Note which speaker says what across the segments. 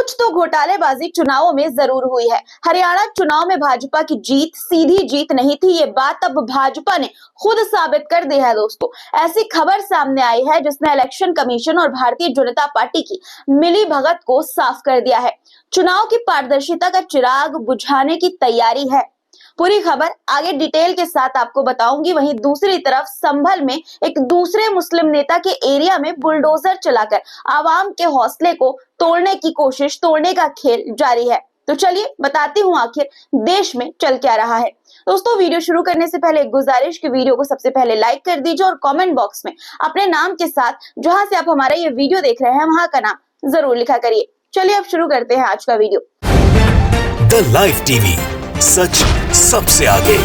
Speaker 1: कुछ तो घोटालेबाजी चुनावों में जरूर हुई है। हरियाणा चुनाव में भाजपा की जीत सीधी जीत नहीं थी, ये बात अब भाजपा ने खुद साबित कर दी है। दोस्तों, ऐसी खबर सामने आई है जिसने इलेक्शन कमीशन और भारतीय जनता पार्टी की मिली भगत को साफ कर दिया है। चुनाव की पारदर्शिता का चिराग बुझाने की तैयारी है। पूरी खबर आगे डिटेल के साथ आपको बताऊंगी। वहीं दूसरी तरफ संभल में एक दूसरे मुस्लिम नेता के एरिया में बुलडोजर चलाकर आवाम के हौसले को तोड़ने की कोशिश, तोड़ने का खेल जारी है। तो चलिए बताती हूँ आखिर देश में चल क्या रहा है। दोस्तों, वीडियो शुरू करने से पहले एक गुजारिश की वीडियो को सबसे पहले लाइक कर दीजिए और कमेंट बॉक्स में अपने नाम के साथ जहां से आप हमारा ये वीडियो देख रहे हैं वहां का नाम जरूर लिखा करिए। चलिए अब शुरू करते हैं आज का वीडियो।
Speaker 2: द लाइव टीवी, सच सबसे आगे।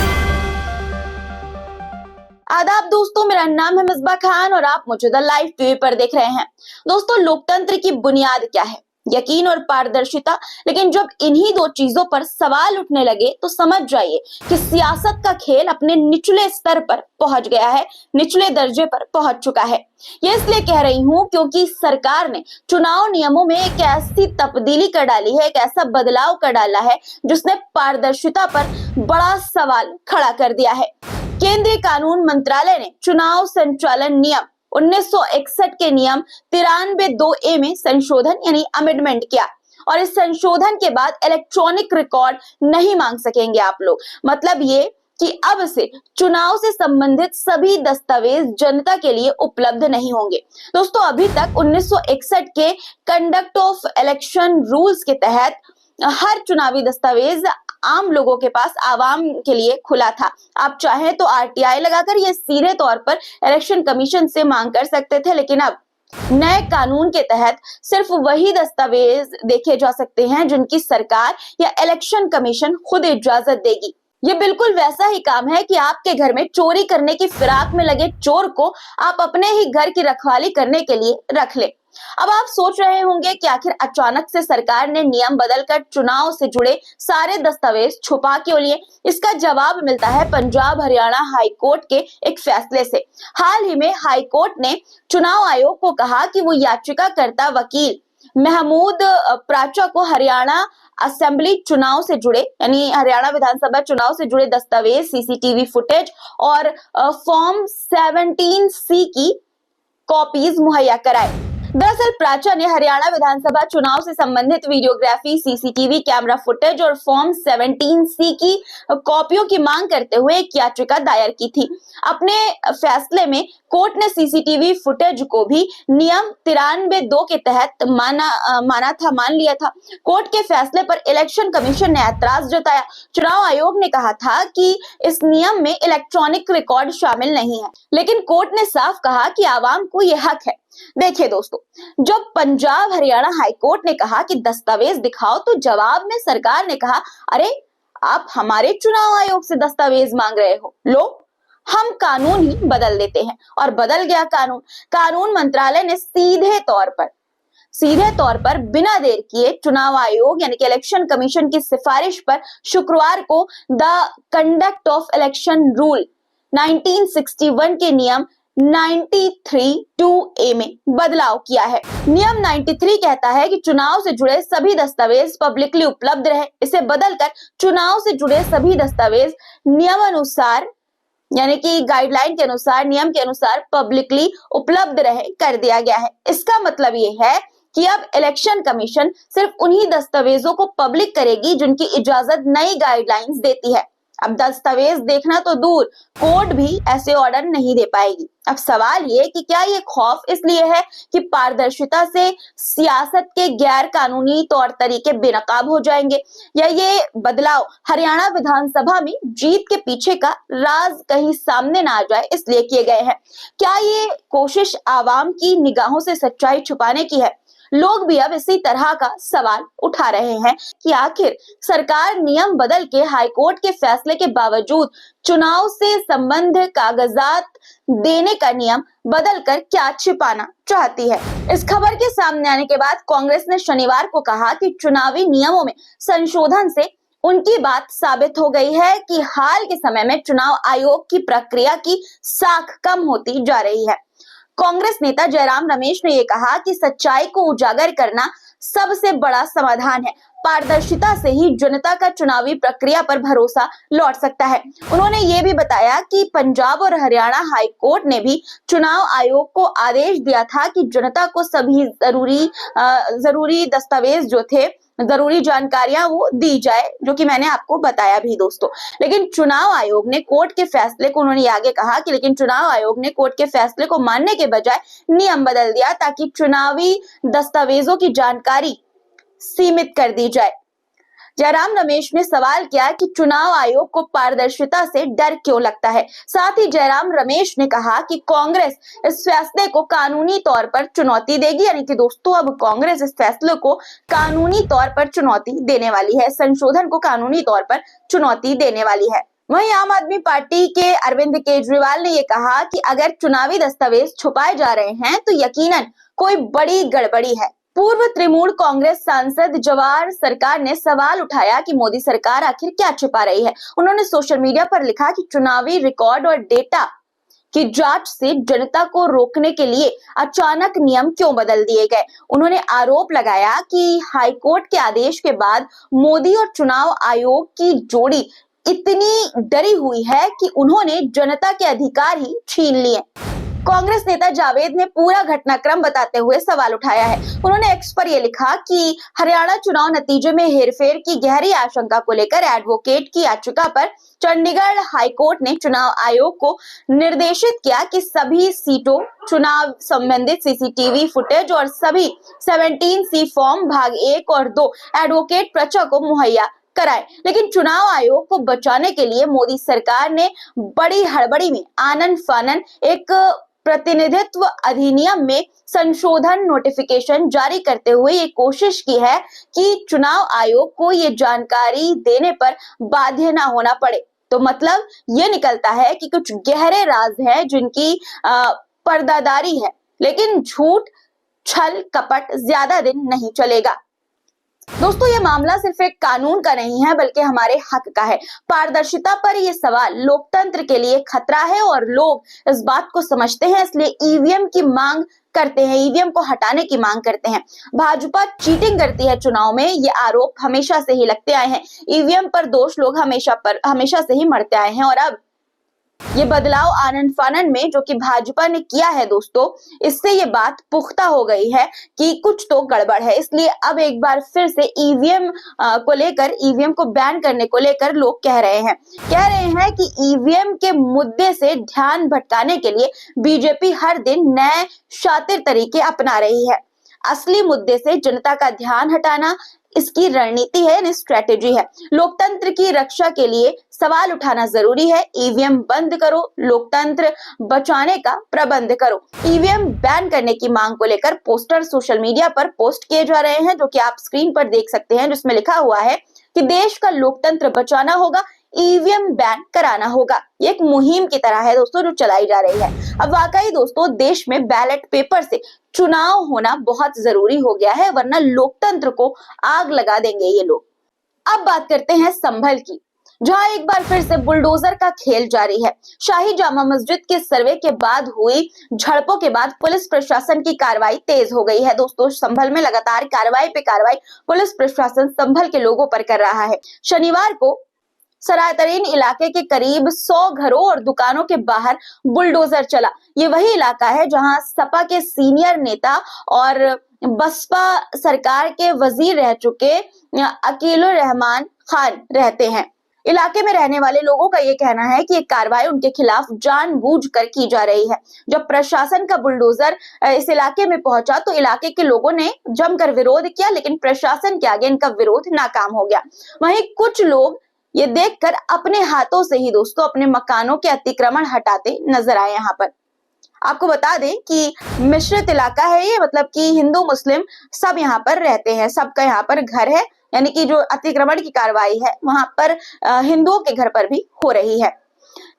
Speaker 1: आदाब दोस्तों, मेरा नाम है मिसबा खान और आप मुझे द लाइव टीवी पर देख रहे हैं। दोस्तों, लोकतंत्र की बुनियाद क्या है? यकीन और पारदर्शिता। लेकिन जब इन्हीं दो चीजों पर सवाल उठने लगे तो समझ जाइए कि सियासत का खेल अपने निचले स्तर पर पहुंच गया है, निचले दर्जे पर पहुंच चुका है। ये इसलिए कह रही हूं क्योंकि सरकार ने चुनाव नियमों में एक ऐसी तब्दीली कर डाली है, एक ऐसा बदलाव कर डाला है जिसने पारदर्शिता पर बड़ा सवाल खड़ा कर दिया है। केंद्रीय कानून मंत्रालय ने चुनाव संचालन नियम 1961 के नियम 93(2)A में संशोधन यानी अमेंडमेंट किया और इस संशोधन के बाद इलेक्ट्रॉनिक रिकॉर्ड नहीं मांग सकेंगे आप लोग। मतलब ये कि अब से चुनाव से संबंधित सभी दस्तावेज जनता के लिए उपलब्ध नहीं होंगे। दोस्तों, अभी तक 1961 के कंडक्ट ऑफ इलेक्शन रूल्स के तहत हर चुनावी दस्तावेज आम लोगों के पास, आवाम के लिए खुला था। आप चाहें तो आरटीआई लगाकर ये सीधे तौर पर इलेक्शन कमीशन से मांग कर सकते थे, लेकिन अब नए कानून के तहत सिर्फ वही दस्तावेज देखे जा सकते हैं जिनकी सरकार या इलेक्शन कमीशन खुद इजाजत देगी। ये बिल्कुल वैसा ही काम है कि आपके घर में चोरी करने की फिराक में लगे चोर को आप अपने ही घर की रखवाली करने के लिए रख ले। अब आप सोच रहे होंगे कि आखिर अचानक से सरकार ने नियम बदलकर चुनाव से जुड़े सारे दस्तावेज छुपा क्यों लिए? इसका जवाब मिलता है पंजाब हरियाणा हाई कोर्ट के एक फैसले से। हाल ही में हाई कोर्ट ने चुनाव आयोग को कहा कि वो याचिकाकर्ता वकील महमूद प्राचा को हरियाणा असेंबली चुनाव से जुड़े यानी हरियाणा विधानसभा चुनाव से जुड़े दस्तावेज, सीसीटीवी फुटेज और फॉर्म 17C की कॉपीज मुहैया कराए। दरअसल प्राचा ने हरियाणा विधानसभा चुनाव से संबंधित वीडियोग्राफी, सीसीटीवी कैमरा फुटेज और फॉर्म 17C की कॉपियों की मांग करते हुए एक याचिका दायर की थी। अपने फैसले में कोर्ट ने सीसीटीवी फुटेज को भी नियम 93(2) के तहत मान लिया था। कोर्ट के फैसले पर इलेक्शन कमीशन ने ऐतराज जताया। चुनाव आयोग ने कहा था कि इस नियम में इलेक्ट्रॉनिक रिकॉर्ड शामिल नहीं है, लेकिन कोर्ट ने साफ कहा कि आवाम को यह हक है। देखिए दोस्तों, जब पंजाब हरियाणा हाई कोर्ट ने कहा कि दस्तावेज दिखाओ, तो जवाब में सरकार ने कहा, अरे आप हमारे चुनाव आयोग से दस्तावेज मांग रहे हो, लो हम कानून ही बदल देते हैं। और बदल गया कानून मंत्रालय ने सीधे तौर पर बिना देर किए चुनाव आयोग यानी कि इलेक्शन कमीशन की सिफारिश पर शुक्रवार को the conduct of election rule 1961 के नियम 93(2)A में बदलाव किया है। नियम 93 कहता है कि चुनाव से जुड़े सभी दस्तावेज पब्लिकली उपलब्ध रहे। इसे बदलकर चुनाव से जुड़े सभी दस्तावेज नियमानुसार यानी कि गाइडलाइन के अनुसार, नियम के अनुसार पब्लिकली उपलब्ध रहे कर दिया गया है। इसका मतलब ये है कि अब इलेक्शन कमीशन सिर्फ उन्हीं दस्तावेजों को पब्लिक करेगी जिनकी इजाजत नई गाइडलाइंस देती है। अब दस्तावेज देखना तो दूर, कोर्ट भी ऐसे ऑर्डर नहीं दे पाएगी। अब सवाल ये कि क्या ये खौफ इसलिए है कि पारदर्शिता से सियासत के गैर कानूनी तौर तरीके बेनकाब हो जाएंगे, या ये बदलाव हरियाणा विधानसभा में जीत के पीछे का राज कहीं सामने ना आ जाए इसलिए किए गए हैं? क्या ये कोशिश आवाम की निगाहों से सच्चाई छुपाने की है? लोग भी अब इसी तरह का सवाल उठा रहे हैं कि आखिर सरकार नियम बदल के हाईकोर्ट के फैसले के बावजूद चुनाव से संबंधित कागजात देने का नियम बदलकर क्या छिपाना चाहती है। इस खबर के सामने आने के बाद कांग्रेस ने शनिवार को कहा कि चुनावी नियमों में संशोधन से उनकी बात साबित हो गई है कि हाल के समय में चुनाव आयोग की प्रक्रिया की साख कम होती जा रही है। कांग्रेस नेता जयराम रमेश ने ये कहा कि सच्चाई को उजागर करना सबसे बड़ा समाधान है। पारदर्शिता से ही जनता का चुनावी प्रक्रिया पर भरोसा लौट सकता है। उन्होंने ये भी बताया कि पंजाब और हरियाणा हाई कोर्ट ने भी चुनाव आयोग को आदेश दिया था कि जनता को सभी जरूरी दस्तावेज जो थे, जरूरी जानकारियां वो दी जाए, जो कि मैंने आपको बताया भी दोस्तों। लेकिन चुनाव आयोग ने कोर्ट के फैसले को, उन्होंने आगे कहा कि लेकिन चुनाव आयोग ने कोर्ट के फैसले को मानने के बजाय नियम बदल दिया ताकि चुनावी दस्तावेजों की जानकारी सीमित कर दी जाए। जयराम रमेश ने सवाल किया कि चुनाव आयोग को पारदर्शिता से डर क्यों लगता है। साथ ही जयराम रमेश ने कहा कि कांग्रेस इस फैसले को कानूनी तौर पर चुनौती देगी, यानी कि दोस्तों अब कांग्रेस इस फैसले को कानूनी तौर पर चुनौती देने वाली है, संशोधन को कानूनी तौर पर चुनौती देने वाली है। वहीं आम आदमी पार्टी के अरविंद केजरीवाल ने यह कहा कि अगर चुनावी दस्तावेज छुपाए जा रहे हैं तो यकीनन कोई बड़ी गड़बड़ी है। पूर्व तृणमूल कांग्रेस सांसद जवाहर सरकार ने सवाल उठाया कि मोदी सरकार आखिर क्या छिपा रही है। उन्होंने सोशल मीडिया पर लिखा कि चुनावी रिकॉर्ड और डेटा की जांच से जनता को रोकने के लिए अचानक नियम क्यों बदल दिए गए। उन्होंने आरोप लगाया कि हाईकोर्ट के आदेश के बाद मोदी और चुनाव आयोग की जोड़ी इतनी डरी हुई है कि उन्होंने जनता के अधिकार ही छीन लिए। कांग्रेस नेता जावेद ने पूरा घटनाक्रम बताते हुए सवाल उठाया है। उन्होंने एक्स पर यह लिखा कि हरियाणा चुनाव नतीजे में हेरफेर की गहरी आशंका को लेकर एडवोकेट की याचिका पर चंडीगढ़ हाईकोर्ट ने चुनाव आयोग को निर्देशित किया कि सभी सीटों, चुनाव संबंधित सीसीटीवी फुटेज और सभी 17C फॉर्म भाग 1 और 2 एडवोकेट प्रचा को मुहैया कराए। लेकिन चुनाव आयोग को बचाने के लिए मोदी सरकार ने बड़ी हड़बड़ी में आनन फानन एक प्रतिनिधित्व अधिनियम में संशोधन नोटिफिकेशन जारी करते हुए ये कोशिश की है कि चुनाव आयोग को ये जानकारी देने पर बाध्य ना होना पड़े। तो मतलब ये निकलता है कि कुछ गहरे राज हैं जिनकी पर्दादारी है, लेकिन झूठ, छल, कपट ज्यादा दिन नहीं चलेगा। दोस्तों ये मामला सिर्फ एक कानून का नहीं है बल्कि हमारे हक का है। पारदर्शिता पर ये सवाल लोकतंत्र के लिए खतरा है और लोग इस बात को समझते हैं, इसलिए ईवीएम की मांग करते हैं, ईवीएम को हटाने की मांग करते हैं। भाजपा चीटिंग करती है चुनाव में, ये आरोप हमेशा से ही लगते आए हैं। ईवीएम पर दोष लोग हमेशा से ही मरते आए हैं और अब ये बदलाव आनंद फानन में जो कि भाजपा ने किया है दोस्तों, इससे ये बात पुख्ता हो गई है कि कुछ तो गड़बड़ है। इसलिए अब एक बार फिर से ईवीएम को लेकर, ईवीएम को बैन करने को लेकर लोग कह रहे हैं कि ईवीएम के मुद्दे से ध्यान भटकाने के लिए बीजेपी हर दिन नए शातिर तरीके अपना रही है। असली मुद्दे से जनता का ध्यान हटाना इसकी रणनीति है, यानी स्ट्रेटेजी है। लोकतंत्र की रक्षा के लिए सवाल उठाना जरूरी है। ईवीएम बंद करो, लोकतंत्र बचाने का प्रबंध करो। ईवीएम बैन करने की मांग को लेकर पोस्टर सोशल मीडिया पर पोस्ट किए जा रहे हैं, जो कि आप स्क्रीन पर देख सकते हैं, जिसमें लिखा हुआ है कि देश का लोकतंत्र बचाना होगा, ईवीएम बैन कराना होगा। ये एक मुहिम की तरह है दोस्तों जो चलाई जा रही है। अब वाकई दोस्तों देश में बैलेट पेपर से चुनाव होना बहुत जरूरी हो गया है, वरना लोकतंत्र को आग लगा देंगे ये लोग। अब बात करते हैं संभल की, जहां एक बार फिर से बुलडोजर का खेल जारी है। शाही जामा मस्जिद के सर्वे के बाद हुई झड़पों के बाद पुलिस प्रशासन की कार्रवाई तेज हो गई है दोस्तों। संभल में लगातार कार्रवाई पे कार्रवाई पुलिस प्रशासन संभल के लोगों पर कर रहा है। शनिवार को सरायतरीन इलाके के करीब 100 घरों और दुकानों के बाहर बुलडोजर चला। ये वही इलाका है जहां सपा के सीनियर नेता और बसपा सरकार के वजीर रह चुके अकीलुर रहमान खान रहते हैं। इलाके में रहने वाले लोगों का ये कहना है कि ये कार्रवाई उनके खिलाफ जानबूझकर की जा रही है। जब प्रशासन का बुलडोजर इस इलाके में पहुंचा तो इलाके के लोगों ने जमकर विरोध किया, लेकिन प्रशासन के आगे इनका विरोध नाकाम हो गया। वहीं कुछ लोग ये देखकर अपने हाथों से ही दोस्तों अपने मकानों के अतिक्रमण हटाते नजर आए। यहाँ पर आपको बता दें कि मिश्रित इलाका है ये, मतलब कि हिंदू मुस्लिम सब यहाँ पर रहते हैं, सबका यहाँ पर घर है, यानी कि जो अतिक्रमण की कार्रवाई है वहां पर हिंदुओं के घर पर भी हो रही है।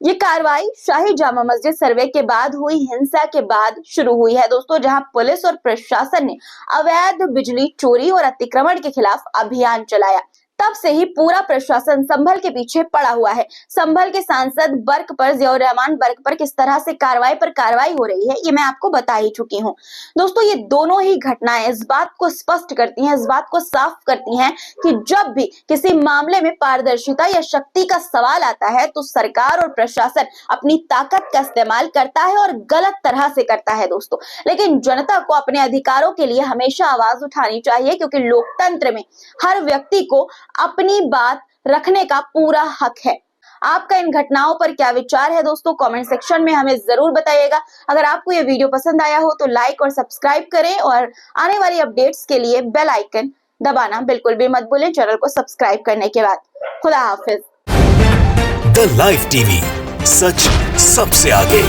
Speaker 1: ये कार्रवाई शाही जामा मस्जिद सर्वे के बाद हुई हिंसा के बाद शुरू हुई है दोस्तों, जहां पुलिस और प्रशासन ने अवैध बिजली चोरी और अतिक्रमण के खिलाफ अभियान चलाया। तब से ही पूरा प्रशासन संभल के पीछे पड़ा हुआ है। संभल के सांसद बर्क पर, जियाउर रहमान बर्क पर किस तरह से कार्रवाई पर कार्रवाई हो रही है ये मैं आपको बता ही चुकी हूँ। दोस्तों ये दोनों ही घटनाएं इस बात को स्पष्ट करती हैं, इस बात को साफ करती हैं कि जब भी किसी मामले में पारदर्शिता या शक्ति का सवाल आता है तो सरकार और प्रशासन अपनी ताकत का इस्तेमाल करता है और गलत तरह से करता है दोस्तों। लेकिन जनता को अपने अधिकारों के लिए हमेशा आवाज उठानी चाहिए, क्योंकि लोकतंत्र में हर व्यक्ति को अपनी बात रखने का पूरा हक है। आपका इन घटनाओं पर क्या विचार है दोस्तों, कमेंट सेक्शन में हमें जरूर बताइएगा। अगर आपको ये वीडियो पसंद आया हो तो लाइक और सब्सक्राइब करें और आने वाली अपडेट्स के लिए बेल आइकन दबाना बिल्कुल भी मत भूलें चैनल को सब्सक्राइब करने के बाद। खुदा हाफिज।
Speaker 2: द लाइव टीवी, सच सबसे आगे।